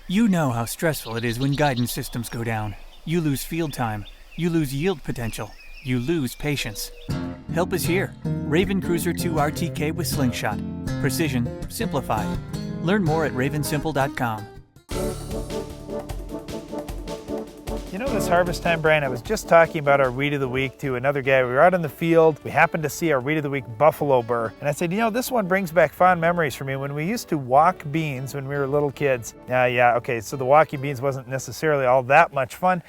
You know how stressful it is when guidance systems go down. You lose field time. You lose yield potential. You lose patience. Help is here. Raven Cruiser 2 RTK with Slingshot. Precision simplified. Learn more at ravensimple.com. You know, this harvest time, Brian, I was just talking about our weed of the week to another guy. We were out in the field. We happened to see our weed of the week, Buffalobur. And I said, you know, this one brings back fond memories for me when we used to walk beans when we were little kids. Okay, so the walking beans wasn't necessarily all that much fun.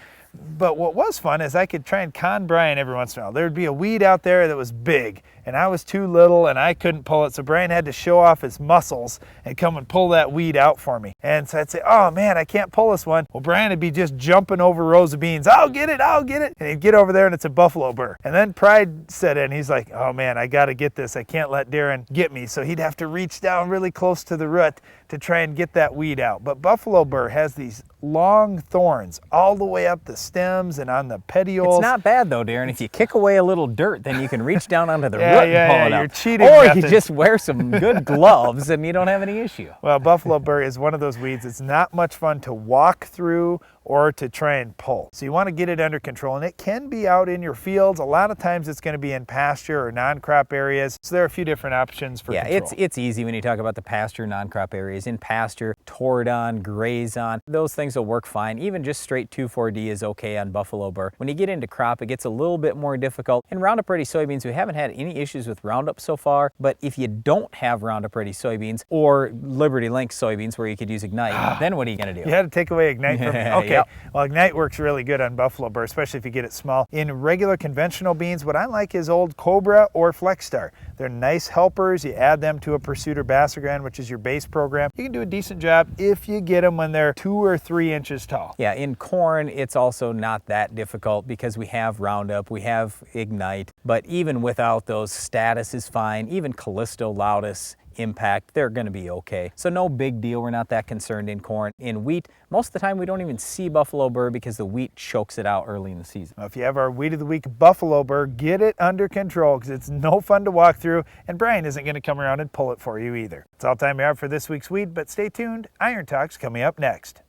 But what was fun is I could try and con Brian every once in a while. There'd be a weed out there that was big, and I was too little and I couldn't pull it, so Brian had to show off his muscles and come and pull that weed out for me. And so I'd say, oh man, I can't pull this one. Well, Brian would be just jumping over rows of beans. I'll get it. And he'd get over there and it's a Buffalobur. And then pride set in. He's like, oh man, I got to get this. I can't let Darren get me. So he'd have to reach down really close to the root to try and get that weed out. But Buffalobur has these long thorns all the way up the stems and on the petioles. It's not bad though, Darren. If you kick away a little dirt, then you can reach down onto the root and pull it out. You're cheating. Or you just wear some good gloves and you don't have any issue. Well, Buffalobur is one of those weeds. It's not much fun to walk through or to try and pull. So you want to get it under control, and it can be out in your fields. A lot of times it's going to be in pasture or non-crop areas. So there are a few different options for control. It's easy when you talk about the pasture, non-crop areas. In pasture, tore on, graze on, those things will work fine. Even just straight 2,4-D is okay on Buffalobur. When you get into crop, it gets a little bit more difficult. In Roundup Ready soybeans, we haven't had any issues with Roundup so far, but if you don't have Roundup Ready soybeans or Liberty Link soybeans where you could use Ignite, then what are you going to do? You had to take away Ignite from me. Okay. Yep. Well, Ignite works really good on Buffalobur, especially if you get it small. In regular conventional beans, what I like is Old Cobra or Flexstar. They're nice helpers. You add them to a Pursuit or Basagran, which is your base program. You can do a decent job if you get them when they're 2 or 3 inches tall. Yeah, in corn, it's also not that difficult because we have Roundup, we have Ignite, but even without those, Status is fine. Even Callisto, Loudus, Impact, they're going to be okay. So no big deal. We're not that concerned in corn. In wheat, most of the time we don't even see Buffalobur because the wheat chokes it out early in the season. Well, if you have our Weed of the Week Buffalobur, get it under control because it's no fun to walk through, and Brian isn't going to come around and pull it for you either. It's all time we have for this week's weed, but stay tuned. Iron Talk's coming up next.